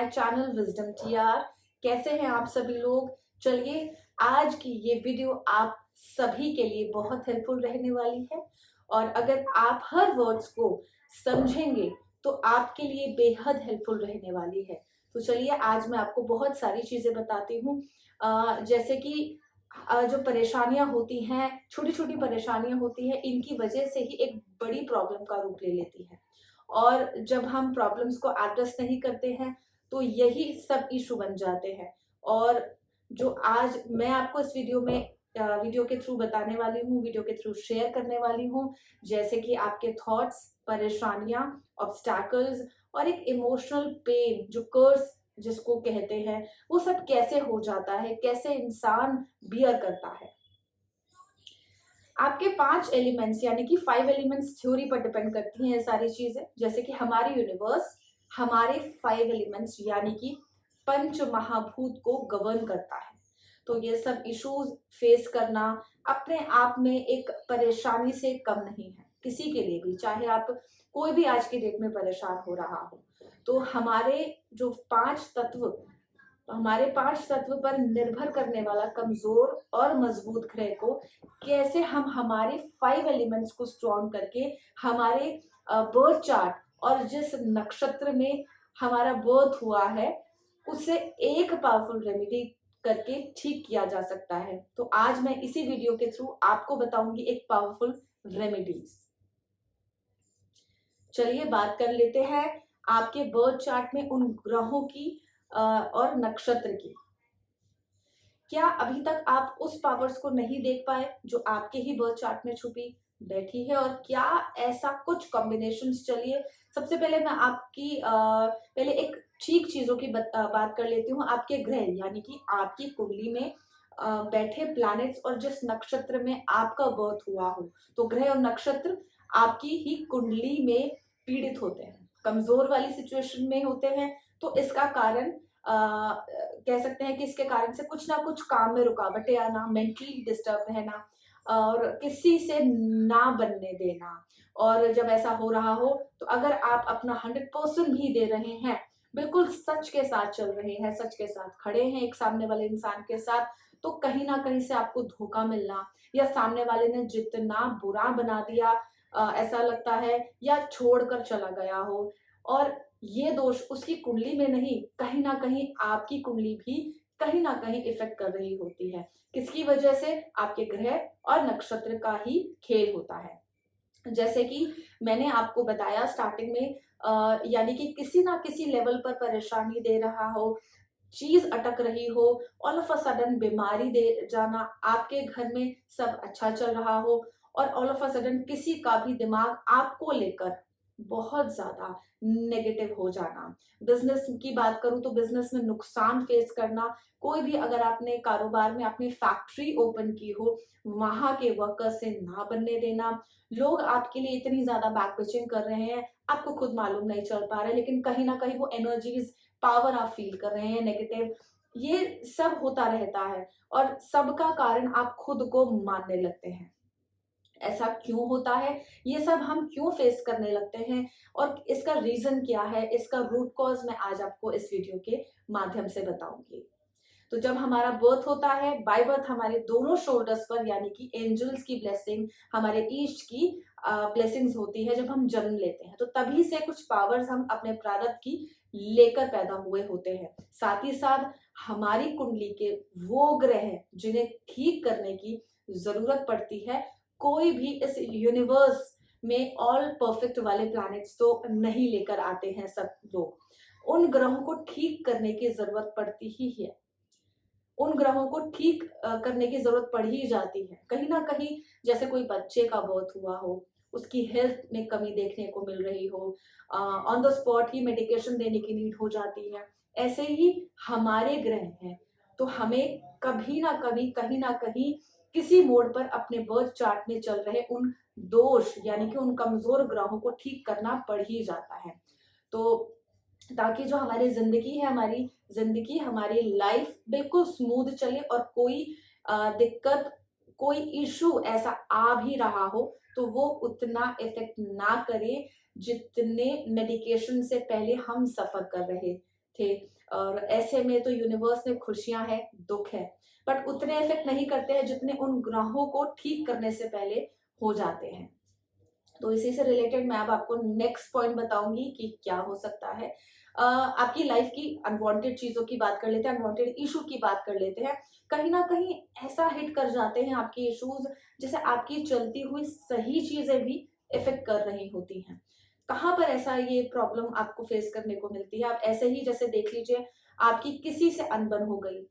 My channel wisdom TR. कैसे हैं आप सभी लोग? चलिए, आज की ये वीडियो आप सभी के लिए बहुत हेल्पफुल रहने वाली है और अगर आप हर वर्ड्स को समझेंगे तो आपके लिए बेहद हेल्पफुल रहने वाली है। तो चलिए, आज मैं आपको बहुत सारी चीजें बताती हूँ, जैसे कि जो परेशानियां होती हैं, छोटी छोटी परेशानियां होती हैं, इनकी वजह से ही एक बड़ी प्रॉब्लम का रूप ले लेती है। और जब हम प्रॉब्लम्स को एड्रेस नहीं करते हैं तो यही सब इशू बन जाते हैं। और जो आज मैं आपको इस वीडियो के थ्रू बताने वाली हूँ, वीडियो के थ्रू शेयर करने वाली हूँ, जैसे कि आपके थॉट्स, परेशानियां, ऑब्स्टैकल्स और एक इमोशनल पेन जो कर्स जिसको कहते हैं, वो सब कैसे हो जाता है, कैसे इंसान बियर करता है। आपके 5 एलिमेंट्स यानी कि 5 एलिमेंट्स थ्योरी पर डिपेंड करती हैं ये सारी चीजें, जैसे कि हमारी यूनिवर्स हमारे 5 एलिमेंट्स यानी कि पंच महाभूत को गवर्न करता है। तो ये सब इश्यूज फेस करना अपने आप में एक परेशानी से कम नहीं है किसी के लिए भी, चाहे आप कोई भी आज की डेट में परेशान हो रहा हो। तो हमारे 5 तत्व पर निर्भर करने वाला कमजोर और मजबूत ग्रह को कैसे हम हमारे 5 एलिमेंट्स को स्ट्रॉन्ग करके हमारे बर्थ चार्ट और जिस नक्षत्र में हमारा बर्थ हुआ है उससे एक पावरफुल रेमेडी करके ठीक किया जा सकता है। तो आज मैं इसी वीडियो के थ्रू आपको बताऊंगी एक पावरफुल रेमेडीज। चलिए, बात कर लेते हैं आपके बर्थ चार्ट में उन ग्रहों की और नक्षत्र की। क्या अभी तक आप उस पावर्स को नहीं देख पाए जो आपके ही बर्थ चार्ट में छुपी बैठी है, और क्या ऐसा कुछ कॉम्बिनेशंस? चलिए, सबसे पहले मैं आपकी पहले एक ठीक चीजों की बात कर लेती हूँ। आपके ग्रह यानी कि आपकी कुंडली में बैठे प्लैनेट्स और जिस नक्षत्र में आपका बर्थ हुआ हो, तो ग्रह और नक्षत्र आपकी ही कुंडली में पीड़ित होते हैं, कमजोर वाली सिचुएशन में होते हैं। तो इसका कारण कह सकते हैं कि इसके कारण से कुछ ना कुछ काम में रुकावटें आना, मेंटली डिस्टर्ब रहना और किसी से ना बनने देना। और जब ऐसा हो रहा हो तो अगर आप अपना 100% भी दे रहे हैं, बिल्कुल सच के साथ चल रहे हैं, सच के साथ खड़े हैं एक सामने वाले इंसान के साथ, तो कहीं ना कहीं से आपको धोखा मिलना या सामने वाले ने जितना बुरा बना दिया ऐसा लगता है, या छोड़कर चला गया हो, और ये दोष उसकी कुंडली में नहीं, कहीं ना कहीं आपकी कुंडली भी कहीं ना कहीं इफेक्ट कर रही होती है। किसकी वजह से? आपके ग्रह और नक्षत्र का ही खेल होता है। जैसे कि मैंने आपको बताया स्टार्टिंग में, यानी कि किसी ना किसी लेवल पर परेशानी दे रहा हो, चीज अटक रही हो, ऑल ऑफ अ सडन बीमारी दे जाना, आपके घर में सब अच्छा चल रहा हो और ऑल ऑफ अ सडन किसी का भी दिमाग आपको लेकर बहुत ज्यादा नेगेटिव हो जाना। बिजनेस की बात करूं तो बिजनेस में नुकसान फेस करना, कोई भी अगर आपने कारोबार में अपनी फैक्ट्री ओपन की हो, वहां के वर्कर्स से ना बनने देना, लोग आपके लिए इतनी ज्यादा बैक बिचिंग कर रहे हैं, आपको खुद मालूम नहीं चल पा रहा है, लेकिन कहीं ना कहीं वो एनर्जीज, पावर आप फील कर रहे हैं नेगेटिव, ये सब होता रहता है और सबका कारण आप खुद को मानने लगते हैं। ऐसा क्यों होता है? ये सब हम क्यों फेस करने लगते हैं और इसका रीजन क्या है, इसका रूट कॉज मैं आज आपको इस वीडियो के माध्यम से बताऊंगी। तो जब हमारा बर्थ होता है, बाय बर्थ हमारे दोनों शोल्डर्स पर यानी कि एंजल्स की ब्लेसिंग, हमारे ईस्ट की ब्लेसिंग्स होती है जब हम जन्म लेते हैं, तो तभी से कुछ पावर्स हम अपने प्रारब्ध की लेकर पैदा हुए होते हैं। साथ ही साथ हमारी कुंडली के वो ग्रह जिन्हें ठीक करने की जरूरत पड़ती है, कोई भी इस यूनिवर्स में ऑल परफेक्ट वाले प्लैनेट्स तो नहीं लेकर आते हैं सब लोग, उन ग्रहों को ठीक करने की जरूरत पड़ती ही है, उन ग्रहों को ठीक करने की जरूरत पड़ ही जाती है। कहीं ना कहीं जैसे कोई बच्चे का बर्थ हुआ हो, उसकी हेल्थ में कमी देखने को मिल रही हो, on the spot he medication देने की नीड हो जाती है, ऐसे ही हमारे ग्रह हैं। तो हमें कभी ना कभी कहीं ना कहीं किसी मोड़ पर अपने बर्थ चार्ट में चल रहे उन दोष यानी कि उन कमजोर ग्रहों को ठीक करना पड़ ही जाता है। तो ताकि जो हमारी जिंदगी हमारी लाइफ बिल्कुल स्मूथ चले और कोई दिक्कत, कोई इशू ऐसा आ भी रहा हो तो वो उतना इफेक्ट ना करे जितने मेडिकेशन से पहले हम सफर कर रहे थे, और ऐसे में तो यूनिवर्स में खुशियां हैं, दुख है, बट उतने इफेक्ट नहीं करते हैं जितने उन ग्रहों को ठीक करने से पहले हो जाते हैं। तो इसी से रिलेटेड मैं अब आपको नेक्स्ट पॉइंट बताऊंगी कि क्या हो सकता है। आपकी लाइफ की अनवांटेड चीजों की बात कर लेते हैं, अनवांटेड इशू की बात कर लेते हैं। कहीं ना कहीं ऐसा हिट कर जाते हैं आपके इश्यूज, जैसे आपकी चलती हुई सही चीजें भी इफेक्ट कर रही होती हैं। कहाँ पर ऐसा ये प्रॉब्लम आपको फेस करने को मिलती है? आप ऐसे ही जैसे देख लीजिए, आपकी किसी से अनबन हो गई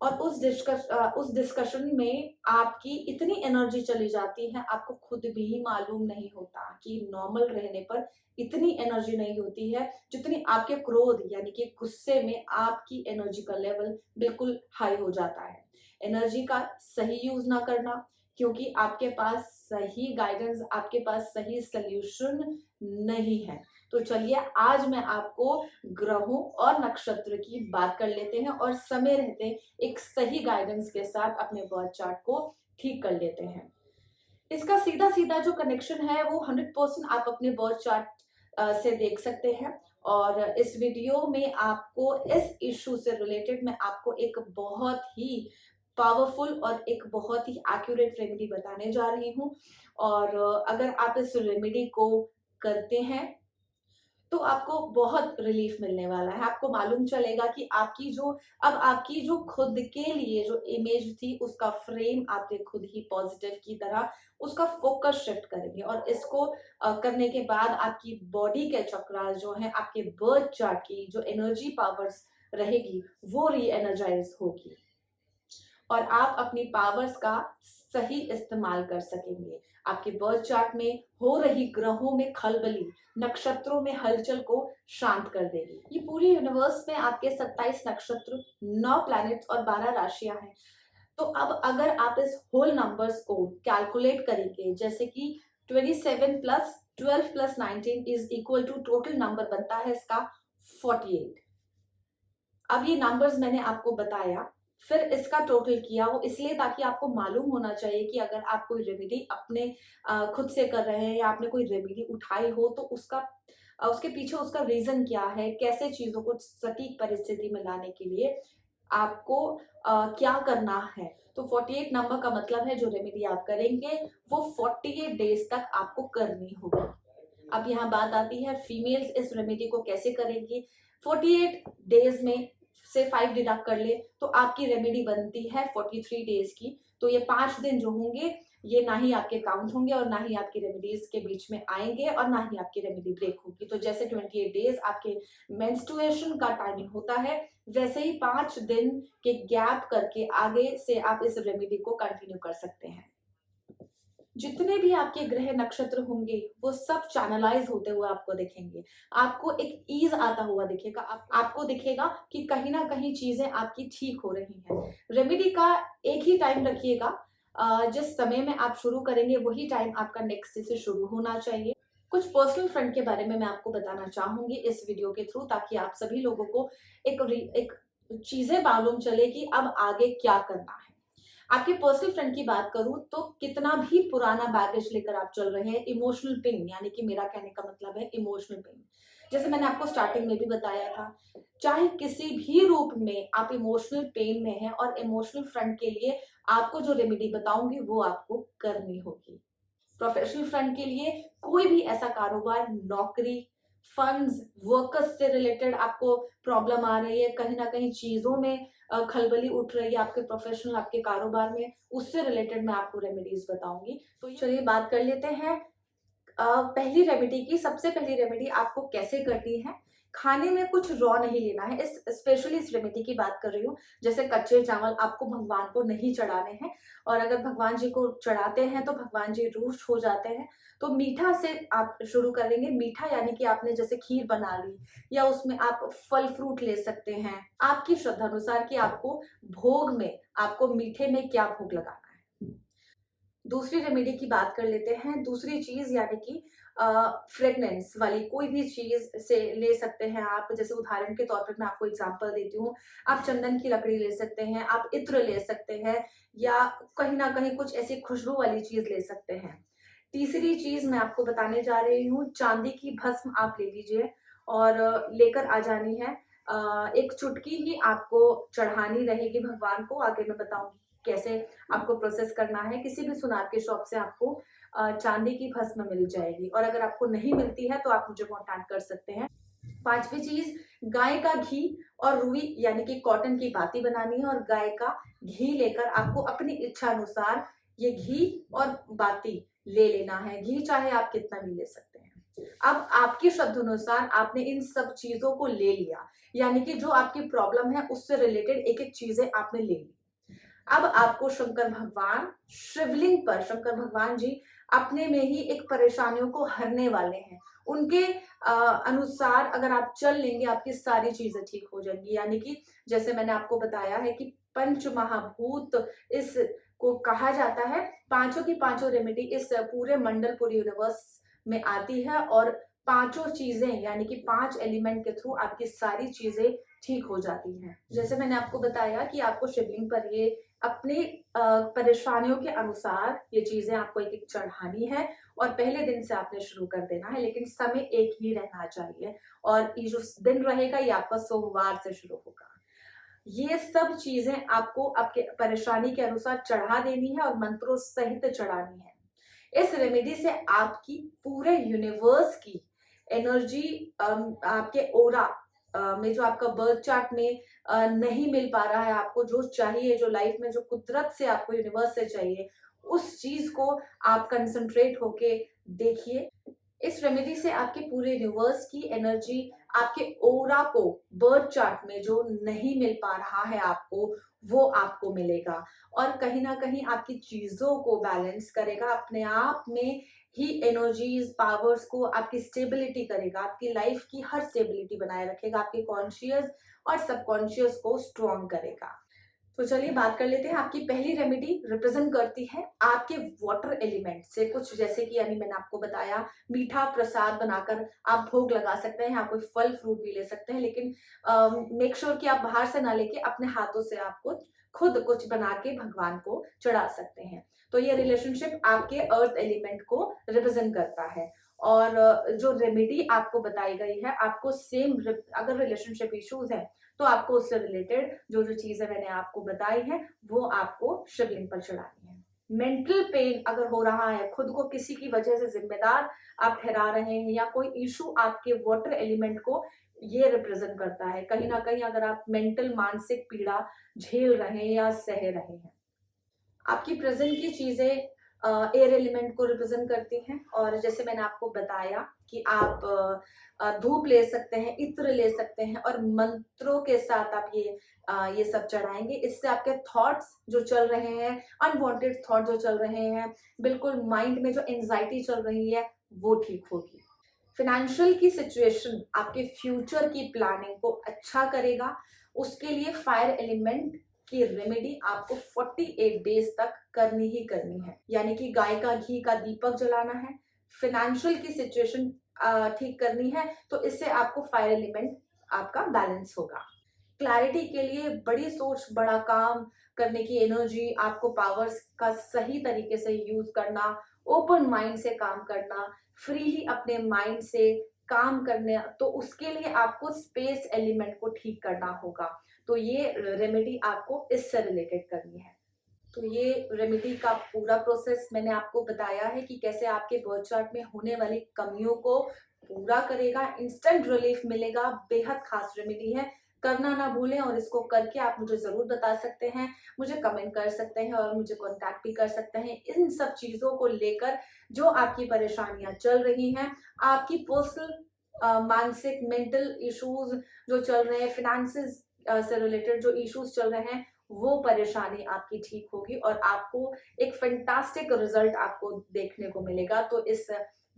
और उस डिस्कशन में आपकी इतनी एनर्जी चली जाती है, आपको खुद भी मालूम नहीं होता कि नॉर्मल रहने पर इतनी एनर्जी नहीं होती है जितनी आपके क्रोध यानी कि गुस्से में आपकी एनर्जी का लेवल बिल्कुल हाई हो जाता है। एनर्जी का सही यूज ना करना, क्योंकि आपके पास सही गाइडेंस, आपके पास सही सल्यूशन नहीं है। तो चलिए आज मैं आपको ग्रहों और नक्षत्र की बात कर लेते हैं और समय रहते एक सही गाइडेंस के साथ अपने बर्थ चार्ट को ठीक कर लेते हैं। इसका सीधा सीधा जो कनेक्शन है वो 100% आप अपने बर्थ चार्ट से देख सकते हैं। और इस वीडियो में आपको इस इश्यू से रिलेटेड मैं आपको एक बहुत ही पावरफुल और एक बहुत ही एक्यूरेट रेमेडी बताने जा रही हूँ। और अगर आप इस रेमेडी को करते हैं तो आपको बहुत रिलीफ मिलने वाला है। आपको मालूम चलेगा कि आपकी जो खुद के लिए जो इमेज थी उसका फ्रेम आपने खुद ही पॉजिटिव की तरह उसका फोकस शिफ्ट करेंगे, और इसको करने के बाद आपकी बॉडी के चक्रा जो है, आपके बर्थ चार्ट की जो एनर्जी पावर्स रहेगी वो री एनर्जाइज होगी और आप अपनी पावर्स का सही इस्तेमाल कर सकेंगे। आपके बर्थ चार्ट में हो रही ग्रहों में खलबली नक्षत्रों में हलचल को शांत कर देगी। ये पूरी यूनिवर्स में आपके 27 नक्षत्र, 9 प्लैनेट्स और 12 राशियां हैं। तो अब अगर आप इस होल नंबर्स को कैलकुलेट करेंगे, जैसे कि 27 plus 12 plus 19 is equal to total number बनता है इसका 48। अब ये नंबर्स मैंने आपको बताया, फिर इसका टोटल किया, वो इसलिए ताकि आपको मालूम होना चाहिए कि अगर आप कोई रेमेडी अपने खुद से कर रहे हैं या आपने कोई रेमेडी उठाई हो तो उसके पीछे उसका रीजन क्या है, कैसे चीजों को सटीक परिस्थिति में लाने के लिए आपको क्या करना है। तो 48 नंबर का मतलब है जो रेमेडी आप करेंगे वो 48 डेज तक आपको करनी होगी। अब यहाँ बात आती है फीमेल्स इस रेमेडी को कैसे करेंगी। 48 डेज में से 5 डिडक्ट कर ले तो आपकी रेमेडी बनती है 43 डेज की। तो ये 5 दिन जो होंगे ये ना ही आपके काउंट होंगे और ना ही आपकी रेमेडीज के बीच में आएंगे और ना ही आपकी रेमेडी ब्रेक होगी। तो जैसे 28 डेज आपके मेंस्ट्रुएशन का टाइमिंग होता है, वैसे ही 5 दिन के गैप करके आगे से आप इस रेमेडी को कंटिन्यू कर सकते हैं। जितने भी आपके ग्रह नक्षत्र होंगे वो सब चैनलाइज होते हुए आपको दिखेंगे। आपको एक ईज आता हुआ दिखेगा। आपको दिखेगा कि कहीं ना कहीं चीजें आपकी ठीक हो रही हैं। रेमेडी का एक ही टाइम रखिएगा, जिस समय में आप शुरू करेंगे वही टाइम आपका नेक्स्ट से शुरू होना चाहिए। कुछ पर्सनल फ्रेंड के बारे में मैं आपको बताना चाहूंगी इस वीडियो के थ्रू, ताकि आप सभी लोगों को एक चीजें मालूम चले कि अब आगे क्या करना है। आपके पर्सनल फ्रेंड की बात करूं तो कितना भी पुराना बैगेज लेकर आप चल रहे हैं, इमोशनल पेन, यानी कि मेरा कहने का मतलब है इमोशनल पेन, जैसे मैंने आपको स्टार्टिंग में भी बताया था, चाहे किसी भी रूप में आप इमोशनल पेन में हैं और इमोशनल फ्रंट के लिए आपको जो रेमेडी बताऊंगी वो आपको करनी होगी। प्रोफेशनल फ्रंट के लिए कोई भी ऐसा कारोबार, नौकरी, फंड्स, वर्कर्स से रिलेटेड आपको प्रॉब्लम आ रही है, कहीं ना कहीं चीजों में खलबली उठ रही है आपके प्रोफेशनल, आपके कारोबार में, उससे रिलेटेड मैं आपको रेमेडीज बताऊंगी। तो चलिए बात कर लेते हैं पहली रेमेडी की। सबसे पहली रेमेडी आपको कैसे करनी है। खाने में कुछ रॉ नहीं लेना है। स्पेशली इस रेमेडी की बात कर रही हूँ, जैसे कच्चे चावल आपको भगवान को नहीं चढ़ाने हैं, और अगर भगवान जी को चढ़ाते हैं तो भगवान जी रुष्ट हो जाते हैं। तो मीठा से आप शुरू करेंगे। मीठा यानी कि आपने जैसे खीर बना ली, या उसमें आप फल फ्रूट ले सकते हैं, आपकी श्रद्धा अनुसार कि आपको भोग में, आपको मीठे में क्या भोग लगाना है। दूसरी रेमेडी की बात कर लेते हैं। दूसरी चीज यानी कि फ्रेगनेंस वाली कोई भी चीज से ले सकते हैं आप। जैसे उदाहरण के तौर पर मैं आपको एग्जांपल देती हूँ, आप चंदन की लकड़ी ले सकते हैं, आप इत्र ले सकते हैं, या कहीं ना कहीं कुछ ऐसी खुशबू वाली चीज ले सकते हैं। तीसरी चीज मैं आपको बताने जा रही हूँ, चांदी की भस्म आप ले लीजिए और लेकर आ जानी है। एक चुटकी ही आपको चढ़ानी रहेगी भगवान को। आगे मैं बताऊंगी कैसे आपको प्रोसेस करना है। किसी भी सुनार के शॉप से आपको चांदी की भस्म मिल जाएगी, और अगर आपको नहीं मिलती है तो आप मुझे कॉन्टैक्ट कर सकते हैं। पांचवी चीज, गाय का घी और रुई यानी कि कॉटन की बाती बनानी है, और गाय का घी लेकर आपको अपनी इच्छा अनुसार ये घी और बाती ले लेना है। घी चाहे आप कितना भी ले सकते हैं। अब आपकी श्रद्धा अनुसार आपने इन सब चीजों को ले लिया, यानी कि जो आपकी प्रॉब्लम है उससे रिलेटेड एक एक चीजें आपने ले ली। अब आपको शंकर भगवान शिवलिंग पर, शंकर भगवान जी अपने में ही एक परेशानियों को हरने वाले हैं। उनके अनुसार अगर आप चल लेंगे आपकी सारी चीजें ठीक हो जाएंगी। यानी कि जैसे मैंने आपको बताया है कि पंच महाभूत इस को कहा जाता है, पांचों की पांचों रेमेडी इस पूरे मंडल पूरे यूनिवर्स में आती है, और पांचों चीजें यानी कि 5 एलिमेंट के थ्रू आपकी सारी चीजें ठीक हो जाती हैं। जैसे मैंने आपको बताया कि आपको शिवलिंग पर ये अपनी परेशानियों के अनुसार ये चीजें आपको एक एक चढ़ानी है, और पहले दिन से आपने शुरू कर देना है, लेकिन समय एक ही रहना चाहिए, और ये जो दिन रहेगा ये आपका सोमवार से शुरू होगा। ये सब चीजें आपको आपके परेशानी के अनुसार चढ़ा देनी है और मंत्रों सहित चढ़ानी है। इस रेमेडी से आपकी पूरे यूनिवर्स की एनर्जी आपके ओरा में, जो आपका बर्थ चार्ट में नहीं मिल पा रहा है, आपको जो चाहिए, जो लाइफ में जो कुदरत से आपको यूनिवर्स से चाहिए, उस चीज को आप कंसंट्रेट होके देखिए। इस रेमेडी से आपके पूरे यूनिवर्स की एनर्जी आपके ओरा को, बर्थ चार्ट में जो नहीं मिल पा रहा है आपको, वो आपको मिलेगा, और कहीं ना कहीं आपकी चीजों को बैलेंस करेगा, अपने आप में ही एनर्जीज पावर्स को आपकी स्टेबिलिटी करेगा, आपकी लाइफ की हर स्टेबिलिटी बनाए रखेगा, आपके कॉन्शियस और सबकॉन्शियस को स्ट्रॉन्ग करेगा। तो चलिए बात कर लेते हैं। आपकी पहली रेमेडी रिप्रेजेंट करती है आपके वाटर एलिमेंट से कुछ, जैसे कि यानी मैंने आपको बताया मीठा प्रसाद बनाकर आप भोग लगा सकते हैं, आप कोई फल फ्रूट भी ले सकते हैं, लेकिन मेक श्योर कि आप बाहर से ना लेके अपने हाथों से आपको खुद कुछ बना के भगवान को चढ़ा सकते हैं। तो ये रिलेशनशिप आपके अर्थ एलिमेंट को रिप्रेजेंट करता है, और जो रेमेडी आपको बताई गई है, आपको सेम अगर रिलेशनशिप इश्यूज है तो आपको उससे रिलेटेड जो जो चीजें मैंने आपको बताई है वो आपको शिवलिंग पर चढ़ानी है। मेंटल पेन अगर हो रहा है, खुद को किसी की वजह से जिम्मेदार आप ठहरा रहे हैं, या कोई इशू आपके वाटर एलिमेंट को ये रिप्रेजेंट करता है, कहीं ना कहीं अगर आप मेंटल मानसिक पीड़ा झेल रहे हैं या सह रहे हैं। आपकी प्रेजेंट की चीजें एयर एलिमेंट को रिप्रेजेंट करती हैं, और जैसे मैंने आपको बताया कि आप धूप ले सकते हैं, इत्र ले सकते हैं, और मंत्रों के साथ आप ये सब चढ़ाएंगे। इससे आपके थॉट्स जो चल रहे हैं, अनवांटेड थॉट जो चल रहे हैं, बिल्कुल माइंड में जो एंजाइटी चल रही है, वो ठीक होगी। फिनेंशियल की सिचुएशन आपके फ्यूचर की प्लानिंग को अच्छा करेगा। उसके लिए फायर एलिमेंट की रेमेडी आपको 48 डेज तक करनी ही करनी है, यानी कि गाय का घी का दीपक जलाना है। फिनेंशियल की सिचुएशन ठीक करनी है, तो इससे आपको फायर एलिमेंट आपका बैलेंस होगा। क्लैरिटी के लिए बड़ी सोच, बड़ा काम करने की एनर्जी, आपको पावर्स का सही तरीके से यूज करना, ओपन माइंड से काम करना, फ्रीली अपने माइंड से काम करने, तो उसके लिए आपको स्पेस एलिमेंट को ठीक करना होगा। तो ये रेमेडी आपको इससे रिलेटेड करनी है। तो ये रेमेडी का पूरा प्रोसेस मैंने आपको बताया है कि कैसे आपके बर्थ चार्ट में होने वाली कमियों को पूरा करेगा, इंस्टेंट रिलीफ मिलेगा। बेहद खास रेमेडी है, करना ना भूलें, और इसको करके आप मुझे जरूर बता सकते हैं, मुझे कमेंट कर सकते हैं, और मुझे कांटेक्ट भी कर सकते हैं इन सब चीजों को लेकर जो आपकी परेशानियां चल रही हैं, आपकी पर्सनल मानसिक मेंटल इश्यूज जो चल रहे हैं, फिनेंसेस से रिलेटेड जो इश्यूज चल रहे हैं, वो परेशानी आपकी ठीक होगी, और आपको एक फैंटास्टिक रिजल्ट आपको देखने को मिलेगा। तो इस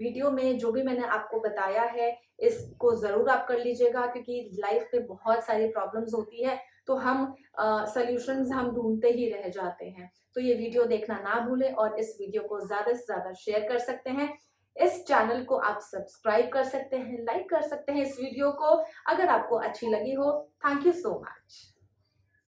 वीडियो में जो भी मैंने आपको बताया है, इसको जरूर आप कर लीजिएगा, क्योंकि लाइफ में बहुत सारी प्रॉब्लम्स होती है, तो हम सॉल्यूशंस हम ढूंढते ही रह जाते हैं। तो ये वीडियो देखना ना भूलें, और इस वीडियो को ज्यादा से ज्यादा शेयर कर सकते हैं। इस चैनल को आप सब्सक्राइब कर सकते हैं, लाइक कर सकते हैं इस वीडियो को, अगर आपको अच्छी लगी हो। Thank you so much.